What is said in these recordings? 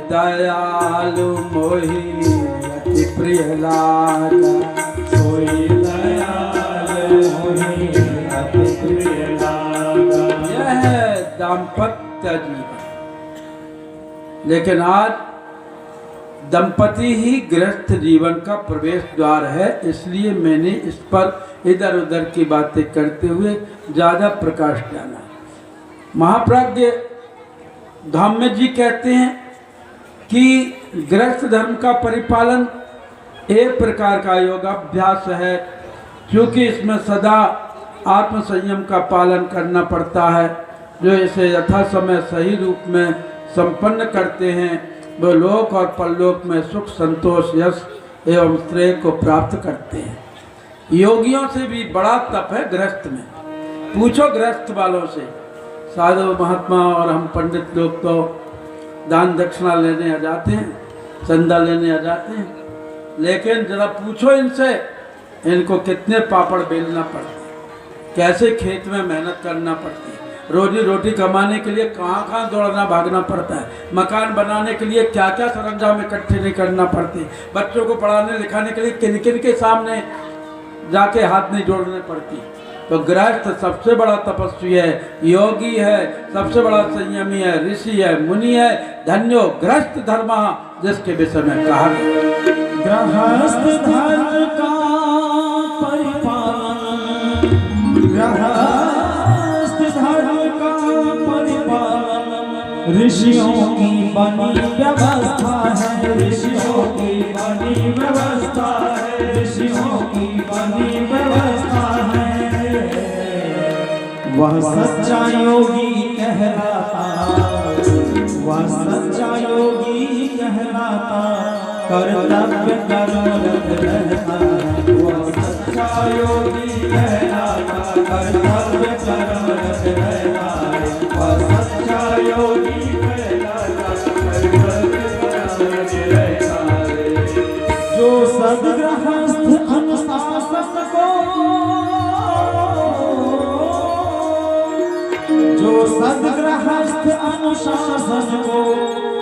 दयालु मोहि अति प्रिय लागा, कोई दयालु मोहि अति प्रिय लागा। यह है दाम्पत्य जीवन। लेकिन आज दंपति ही गृहस्थ जीवन का प्रवेश द्वार है, इसलिए मैंने इस पर इधर उधर की बातें करते हुए ज्यादा प्रकाश डाला। महाप्राज्ञ धाम्य जी कहते हैं कि गृहस्थ धर्म का परिपालन एक प्रकार का योगाभ्यास है, क्योंकि इसमें सदा आत्म संयम का पालन करना पड़ता है। जो इसे यथा समय सही रूप में संपन्न करते हैं वो लोक और परलोक में सुख, संतोष, यश एवं श्रेय को प्राप्त करते हैं। योगियों से भी बड़ा तप है गृहस्थ में। पूछो गृहस्थ वालों से, साधु महात्मा और हम पंडित लोग तो दान दक्षिणा लेने आ जाते हैं, चंदा लेने आ जाते हैं, लेकिन जरा पूछो इनसे इनको कितने पापड़ बेलना पड़ते हैं, कैसे खेत में मेहनत करना पड़ती है, रोजी रोटी कमाने के लिए कहाँ कहाँ दौड़ना भागना पड़ता है, मकान बनाने के लिए क्या क्या सरंजाम इकट्ठे नहीं करना पड़ती, बच्चों को पढ़ाने लिखाने के लिए किन किन के सामने जाके हाथ नहीं जोड़ने पड़ती। तो गृहस्थ सबसे बड़ा तपस्वी है, योगी है, सबसे बड़ा संयमी है, ऋषि है, मुनि है। धन्यो गृहस्थ धर्म जिसके विषय में कहा गया। गृहस्थ धर्म का परिपालन, गृहस्थ धर्म का परिपालन ऋषियों की बनी व्यवस्था है, ऋषियों की बनी व्यवस्था है, ऋषियों की बनी व्यवस्था है। वह सच्चा योगी कहलाता, वह सच्चा योगी कहलाता, कर्तव्य कर्मरत रहता है। वह सच्चा योगी कहलाता, कर्तव्य कर्मरत रहता है। वह सच्चा योगी कहलाता, कर्तव्य कर्मरत रहता है। जो सद्गृहस्थ अनुशासन को, जो सद्गृहस्थ अनुशासन को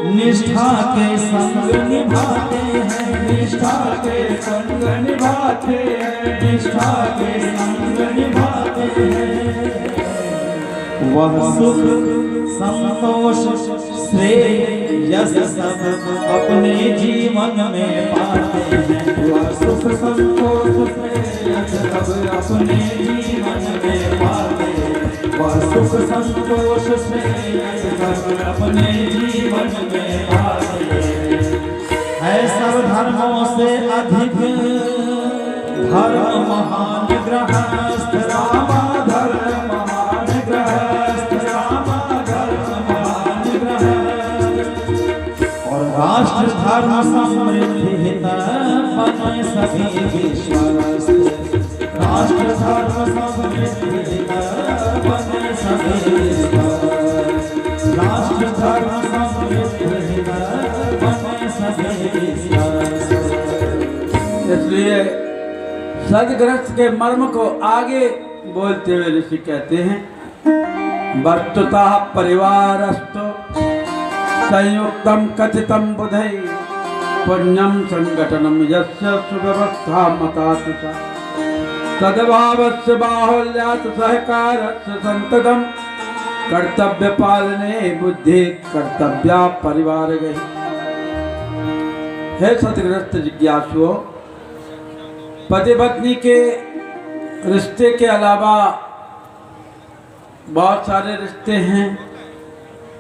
निष्ठा के संग निभाते हैं, निष्ठा के संग निभाते हैं, निष्ठा के संग निभाते हैं। वह सुख संतोष श्रेय यश सब अपने जीवन में पाते हैं। वह सुख संतोष श्रेय यश सब अपने जीवन में पाते हैं। वह सुख संतोष श्रेय यश सब अपने जीवन में पाते हैं। सब धर्मों से अधिक धर्म महान गृहस्थ रामा धर्म महान गृहस्थ रामा धर्म महान गृहस्थ। और राष्ट्र धर्म समृद्धि हित बने सभी विश्वस्त, राष्ट्र धर्म समृद्धि हित बने सभी विश्वस्त, राष्ट्र धर्म समृद्धि हित बने सभी विश्वस्त। इसलिए सद्गृहस्थ के मर्म को आगे बोलते हुए ऋषि कहते हैं, वस्तुतः परिवारस्तु संयुक्तम कथितम बुधै पुण्यम संगठनम यस्य सुव्यवस्था मतातुषा सद्भावस्य बाहुल्यात् सहकारस्य संततम कर्तव्य पालने बुद्धि कर्तव्या परिवार गई। हे सद्गृहस्थ जिज्ञासुओं, पति पत्नी के रिश्ते के अलावा बहुत सारे रिश्ते हैं।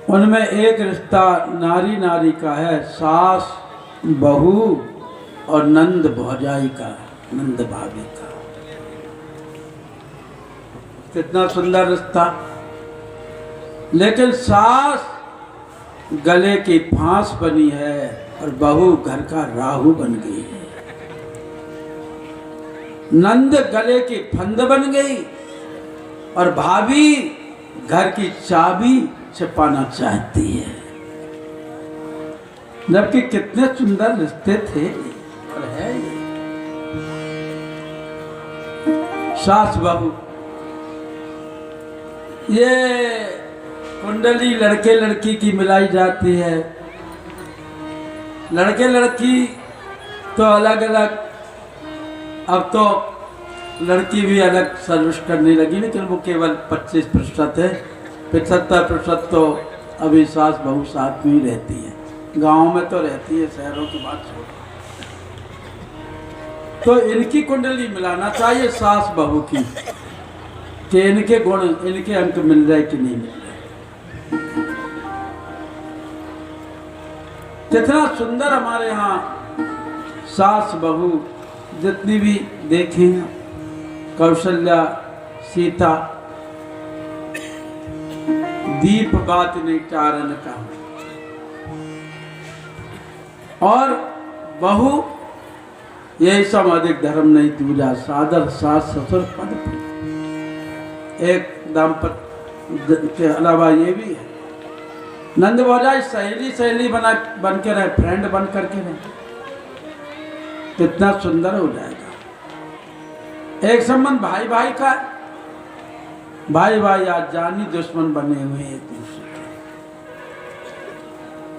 उनमें एक रिश्ता नारी नारी का है, सास बहू और नंद भौजाई का, नंद भाभी का। कितना सुंदर रिश्ता। लेकिन सास गले की फांस बनी है और बहू घर का राहु बन गई है। नंद गले की फंद बन गई और भाभी घर की चाबी छिपाना चाहती है। जबकि कितने सुंदर रिश्ते थे और है ये। सास बहू, ये कुंडली लड़के लड़की की मिलाई जाती है। लड़के लड़की तो अलग अलग, अब तो लड़की भी अलग सर्विस करने लगी, लेकिन वो केवल 25% है। 75% तो अभी सास बहू साथ में ही रहती है। गाँव में तो रहती है, शहरों की बात छोड़। तो इनकी कुंडली मिलाना चाहिए सास बहू की, कि इनके गुण, इनके अंक मिल रहे कि नहीं मिल रहे। कितना सुंदर हमारे यहाँ सास बहू जितनी भी देखें, कौशल्या, सीता, दीप बात नहीं चारण का, और बहू यही सब अधिक धर्म नहीं दूजा, सादर सास ससुर पद। एक दाम्पत्य के अलावा ये भी है, नंद भौजाई सहेली सहेली बन के रहे, फ्रेंड बन करके रहे, कितना सुंदर हो जाएगा। एक संबंध भाई भाई का, भाई भाई आज जानी दुश्मन बने हुए हैं एक दूसरे के।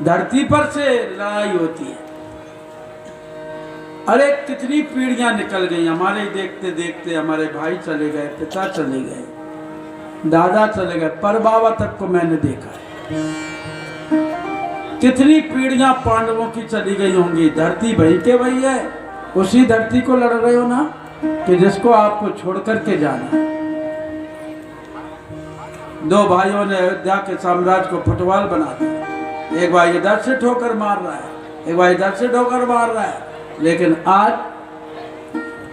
धरती पर से लड़ाई होती है। अरे कितनी पीढ़ियां निकल गई हमारे, देखते देखते हमारे भाई चले गए, पिता चले गए, दादा चले गए, परबाबा तक को मैंने देखा है। कितनी पीढ़ियां पांडवों की चली गई होंगी। धरती भाई के भाई है, उसी धरती को लड़ रहे हो ना, कि जिसको आपको छोड़ करके जाना है। दो भाइयों ने अयोध्या के साम्राज्य को फुटबॉल बना दिया। एक भाई इधर से ठोकर मार रहा है, एक भाई इधर से ठोकर मार रहा है। लेकिन आज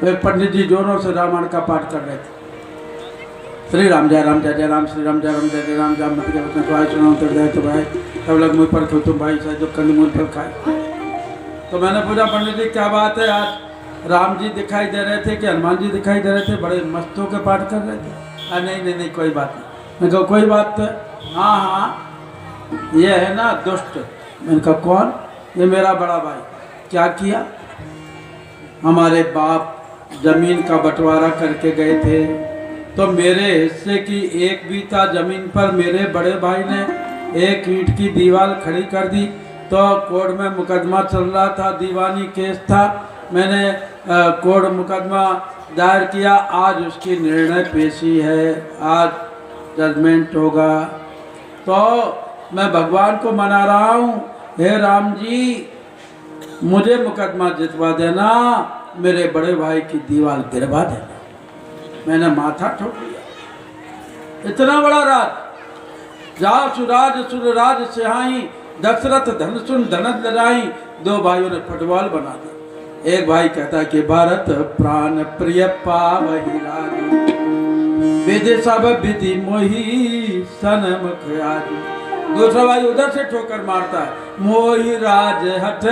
तो पंडित जी जोरों से रामायण का पाठ कर रहे थे। श्री राम जय राम जय जय राम, श्री राम जय राम जय जय राम, जाम मत के वचन को आए सुनाओ तो जय तो भाई, तब लग मुझ पर तुम भाई शायद जो कंद मुझ पर खाए। तो मैंने पूछा पंडित जी क्या बात है, आज राम जी दिखाई दे रहे थे कि हनुमान जी दिखाई दे रहे थे, बड़े मस्तों के पाठ कर रहे थे। नहीं कोई बात नहीं। मैंने कहा कोई बात तो, हाँ हाँ ये है ना दुष्ट। मैंने कहा कौन? ये मेरा बड़ा भाई। क्या किया? हमारे बाप जमीन का बंटवारा करके गए थे, तो मेरे हिस्से की एक बीता जमीन पर मेरे बड़े भाई ने एक ईंट की दीवार खड़ी कर दी। तो कोर्ट में मुकदमा चल रहा था, दीवानी केस था। मैंने कोर्ट मुकदमा दायर किया, आज उसकी निर्णय पेशी है, आज जजमेंट होगा। तो मैं भगवान को मना रहा हूँ, हे राम जी मुझे मुकदमा जितवा देना, मेरे बड़े भाई की दीवार गिरवा देना। मैंने माथा ठोक लिया। इतना बड़ा राज, जा सुराज सुरराज सिहाई, दशरथ धन सुन धनत लड़ाई। दो भाइयों ने फुटबॉल बना दिया। एक भाई कहता है कि भारत प्राण प्रिय पावहि राजू, विधि सब विधि मोही सनमुख आजू। दूसरा भाई उधर से ठोकर मारता है, मोही राज हट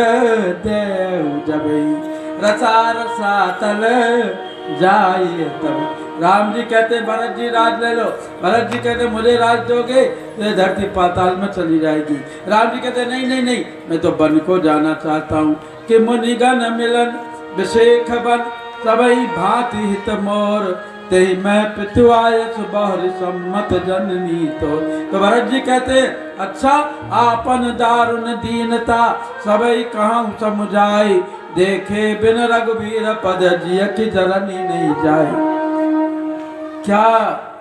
देव जबई, रसा रसा तल जाइए तब। राम जी कहते भरत जी राज ले लो, भरत जी कहते मुझे राज दोगे तो धरती पाताल में चली जाएगी। राम जी कहते नहीं नहीं नहीं, मैं तो वन को जाना चाहता हूँ, कि मुनिगण मिलन विशेख बन, सबई भांति हित मोर, तेहि मैं पितुआय सुबहरि सम्मत जननी। तो भरत जी कहते अच्छा आपन दारुण दीनता, सबई कहूँ समुझाई, देखे बिन रघुवीर पद जिय की जननी नहीं जाए। क्या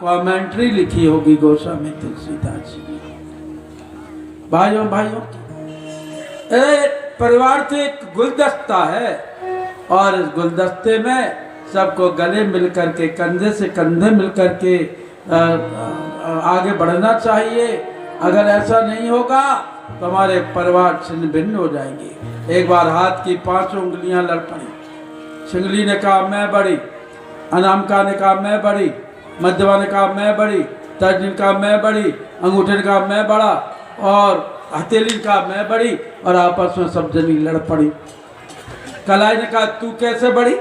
कमेंट्री लिखी होगी गोस्वामी तुलसीदास जी। भाइयों भाइयों परिवार तो एक गुलदस्ता है, और इस गुलदस्ते में सबको गले मिलकर के, कंधे से कंधे मिलकर के आगे बढ़ना चाहिए। अगर ऐसा नहीं होगा तो हमारे परिवार छिन्न भिन्न हो जाएंगे। एक बार हाथ की 5 उंगलियां लड़ पड़ी। शिंगली ने कहा मैं बड़ी, अनामिका ने कहा मैं बड़ी, मध्यमा ने कहा मैं बड़ी, तर्जनी ने कहा मैं बड़ी, अंगूठे ने कहा मैं बड़ा, और हथेली का मैं बड़ी और आपस में सब जनी लड़ पड़ी। कलाई ने कहा तू कैसे बड़ी?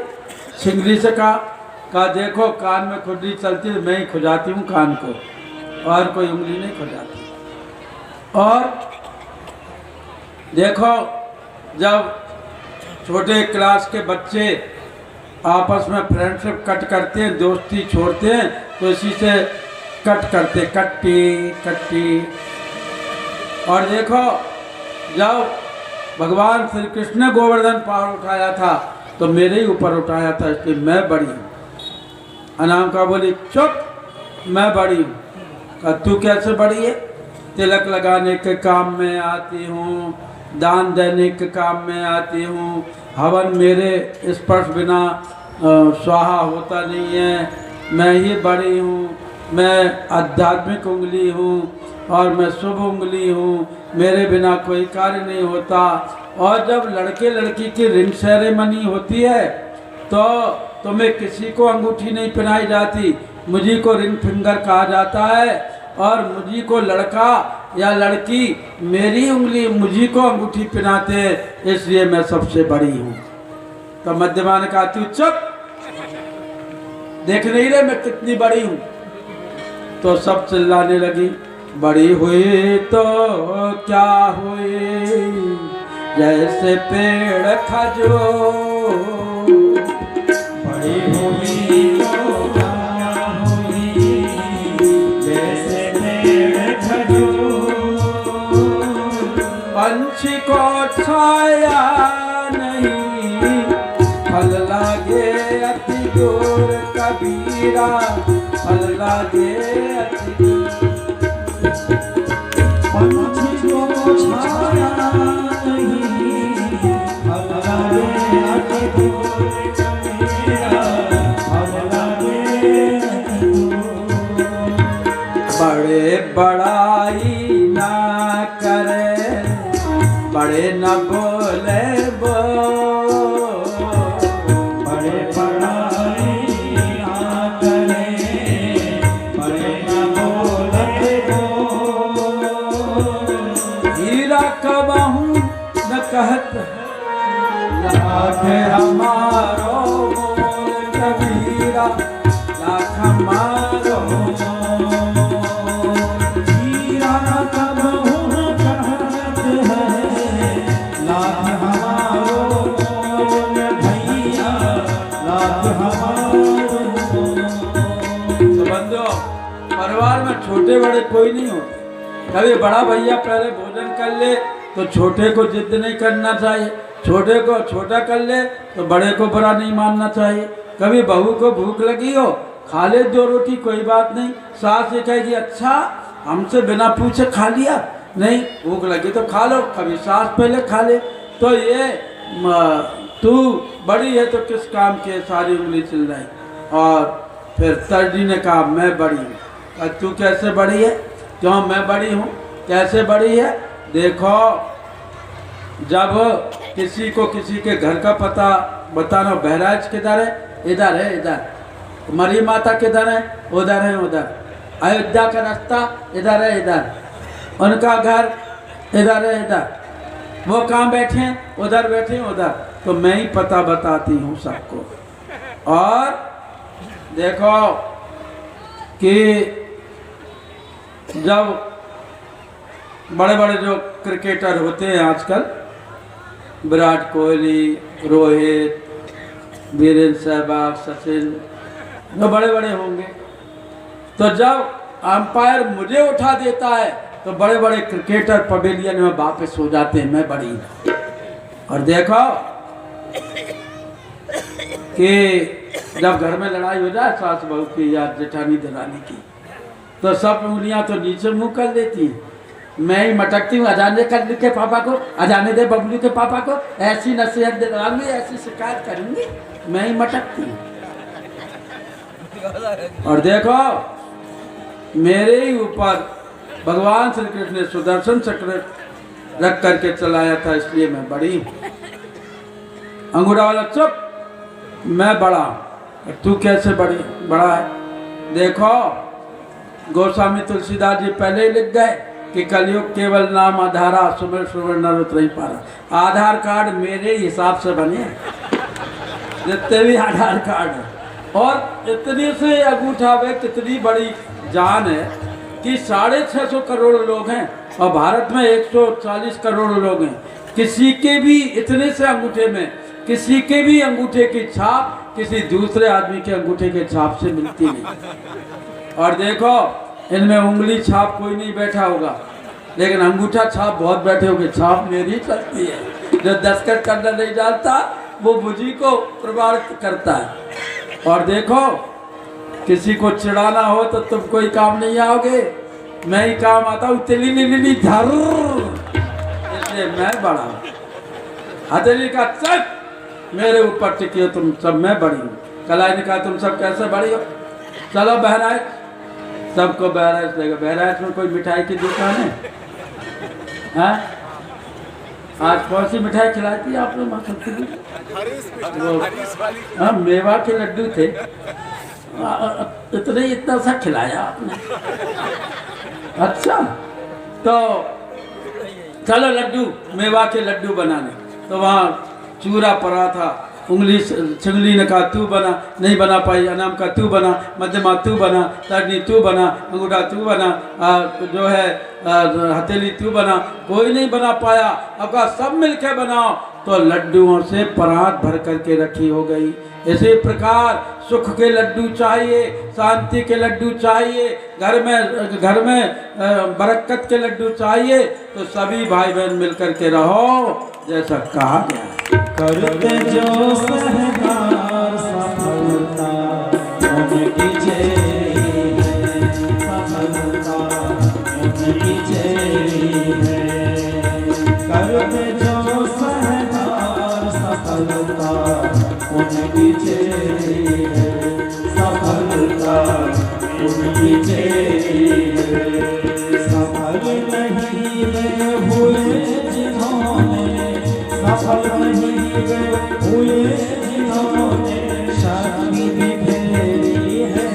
सिंगरी से कहा देखो कान में खुजली चलती है, मैं ही खुजाती हूँ कान को, और कोई उंगली नहीं खुजाती। और देखो जब छोटे क्लास के बच्चे आपस में फ्रेंडशिप कट करते हैं, दोस्ती छोड़ते हैं, तो इसी से कट करते, कट्टी कट्टी। और देखो जब भगवान श्री कृष्ण ने गोवर्धन पहाड़ उठाया था तो मेरे ही ऊपर उठाया था, इसलिए मैं बड़ी हूँ। अनामिका बोली चुप, मैं बड़ी हूँ। कहा तू कैसे बड़ी है? तिलक लगाने के काम में आती हूँ, दान देने के काम में आती हूँ, हवन मेरे स्पर्श बिना स्वाहा होता नहीं है, मैं ही बड़ी हूँ, मैं आध्यात्मिक उंगली हूँ और मैं शुभ उंगली हूँ, मेरे बिना कोई कार्य नहीं होता। और जब लड़के लड़की की रिंग सेरेमनी होती है तो तुम्हें किसी को अंगूठी नहीं पहनाई जाती, मुझी को रिंग फिंगर कहा जाता है, और मुझी को लड़का या लड़की मेरी उंगली मुझी को अंगूठी पहनाते हैं, इसलिए मैं सबसे बड़ी हूँ। तो मध्यमा ने कहा तू चुप, देख नहीं रहे मैं कितनी बड़ी हूँ? तो सब चिल्लाने लगी बड़ी हुई तो क्या हुई, जैसे पेड़ खजूर, बड़ी हुई तो क्या हुई, जैसे पेड़ खजूर। पंछी को छाया नहीं, फल लागे अति दूर, कबीरा फल लागे अति दूर। पंछी को छाया नहीं, फल लागे अति दूर, कबीरा फल लागे अति दूर। बड़े बड़ाई ना करे, बड़े न बोले बड़े बड़ाई ना करे, बड़े न बोले हीरा कबहू न कहत लाख हमारो मोल, कबीरा लाख हमारो मोल। हीरा कबहू न कहत है, लाख हमारो मोल, भैया लाख हमारो मोल। तो बंदो परिवार में छोटे बड़े कोई नहीं होते। कभी बड़ा भैया पहले भोजन कर ले तो छोटे को जिद नहीं करना चाहिए, छोटे को छोटा कर ले तो बड़े को बुरा नहीं मानना चाहिए। कभी बहू को भूख लगी हो, खा ले 2 रोटी कोई बात नहीं, सास ये कहेगी अच्छा हमसे बिना पूछे खा लिया, नहीं भूख लगी तो खा लो, कभी सास पहले खा ले। तो ये तू बड़ी है तो किस काम के सारी उंगली चिल रही। और फिर तरजी ने कहा मैं बड़ी हूँ। तू कैसे बड़ी है? क्यों मैं बड़ी हूँ? कैसे बड़ी है? देखो जब किसी को किसी के घर का पता बताना, बहराइच किधर है? इधर है, इधर। मरी माता किधर है? उधर है, उधर। अयोध्या का रास्ता इधर है, इधर। उनका घर इधर है, इधर। वो कहाँ बैठे हैं? उधर बैठे हैं, उधर। तो मैं ही पता बताती हूँ सबको। और देखो कि जब बड़े बड़े जो क्रिकेटर होते हैं आजकल, विराट कोहली, रोहित, वीरेंद्र सहवाग, सचिन, जो बड़े बड़े होंगे, तो जब अंपायर मुझे उठा देता है तो बड़े बड़े क्रिकेटर पवेलियन में वापस हो जाते हैं, मैं बड़ी। और देखो कि जब घर में लड़ाई हो जाए सास बहू की या जेठानी दरानी की, तो सब उंगलियां तो नीचे मुंह कर लेती हैं, मैं ही मटकती हूँ। अजाने कर के पापा को, अजाने दे बबलू के पापा को, ऐसी नसीहत दिलाऊंगी, ऐसी शिकायत करूंगी, मैं ही मटकती हूँ। और देखो मेरे ही ऊपर भगवान श्री कृष्ण ने सुदर्शन चक्र रख करके चलाया था, इसलिए मैं बड़ी हूँ। अंगूठा वाला चुप, मैं बड़ा हूँ। तू कैसे बड़ा है? देखो गोस्वामी तुलसीदास जी पहले ही लिख गए कि कलयुग केवल नाम आधारा, सुमिर सुमिर नर उतरई पारा। आधार कार्ड मेरे हिसाब से बने जितने भी आधार कार्ड है, और इतने से अंगूठा में कितनी बड़ी जान है कि 650 करोड़ लोग हैं और भारत में 140 करोड़ लोग हैं। किसी के भी इतने से अंगूठे में किसी के भी अंगूठे की छाप किसी दूसरे आदमी के अंगूठे के छाप से मिलती नहीं। और देखो, इनमें उंगली छाप कोई नहीं बैठा होगा, लेकिन अंगूठा छाप बहुत बैठे होंगे। छाप मेरी चलती है, जो दस्तखत करना नहीं जानता वो मुझी को प्रमाणित करता है। और देखो, किसी को चिढ़ाना हो तो तुम कोई काम नहीं आओगे, मैं ही काम आता हूँ। तिली ली धर, इसलिए मैं बड़ा हूँ। हथेली का चल मेरे ऊपर टिकी हो तुम सब, मैं बड़ी हूँ। कलाई ने कहा तुम सब कैसे बड़ी हो, चलो बहराइच, सबको बहराइच लेगा। बहराइच में कोई मिठाई की दुकान है? हाँ? आज कौन सी मिठाई खिलाई थी आपने? माँ सबसे हाँ, मेवा के लड्डू थे। इतना सा खिलाया आपने। अच्छा, तो चलो लड्डू, मेवा के लड्डू बनाने। तो वहाँ चूरा पड़ा था, उंगली छिंगली ने कहा तू बना, नहीं बना पाई। अनाम का तू बना, मध्यमा तू बना, तर्जनी तू बना, अंगूठा तू बना, जो है हथेली तू बना, कोई नहीं बना पाया। अब कहा सब मिलके बनाओ, तो लड्डुओं से परात भर करके रखी हो गई। इसी प्रकार सुख के लड्डू चाहिए, शांति के लड्डू चाहिए, घर में बरकत के लड्डू चाहिए, तो सभी भाई बहन मिलकर के रहो, जैसा कहा गया है। करते जो सहकार सफलता उनकी चेरी है, सफलता उनकी चेरी है। करते जो सहकार सफलता उनकी चेरी है, सफलता उनकी चेरी है। सफल नहीं वे हुए जिन्होंने, सफल नहीं वे हुए जिन्होंने शक्ति बिखेरी है,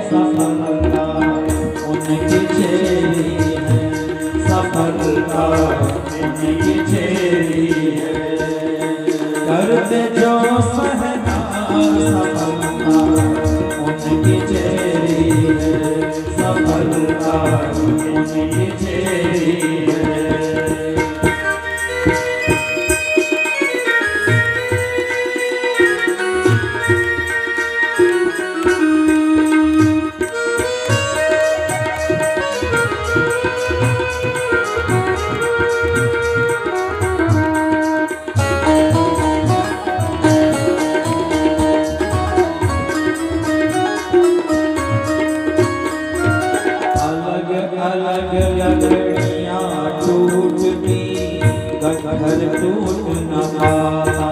सफलता उनकी चेरी है, सफलता उनकी चेरी है। करते जो सहकार सफलता उनकी चेरी है, सफलता उनकी चेरी है। घर टूट न पाता,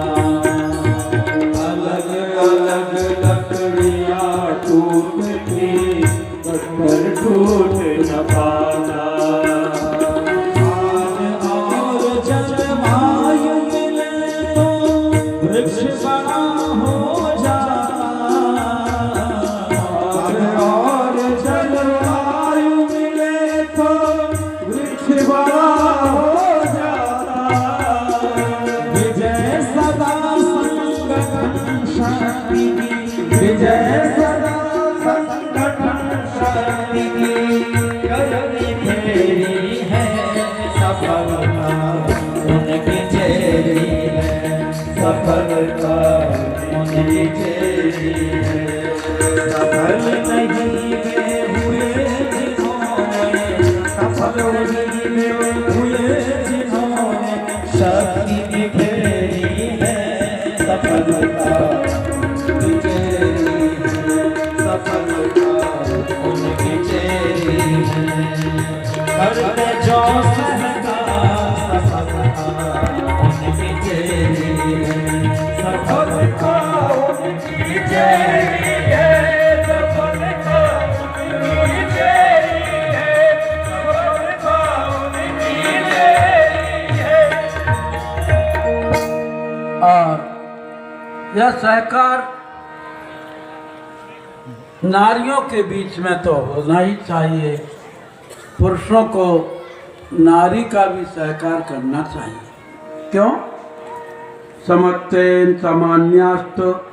अलग अलग लकड़ियाँ टूटती, घर टूट न पाता। और जलवायु मिले तो वृक्ष बड़ा हो जाता, और जलवायु मिले तो वृक्ष बड़ा हो जाता। विजय सदा संगठन शक्ति की, विजय सदा संगठन शक्ति की। करनी फेरी है, सफलता उनकी चेरी है, सफलता उनकी चेरी है। सफल नहीं वे हुए जिन्होंने, सफल नहीं वे हुए जिन्होंने शक्ति बिखेरी है, सफलता उनकी चेरी है, सफलता उनकी चेरी है। करते जो सहकार सफलता उनकी चेरी है, सफलता उनकी चेरी है, सफलता उनकी चेरी है, सफलता उनकी चेरी है। और यह सहकार नारियों के बीच में तो होना ही चाहिए। पुरुषों को नारी का भी सहकार करना चाहिए। क्यों? समत्वेन सामान्यास्त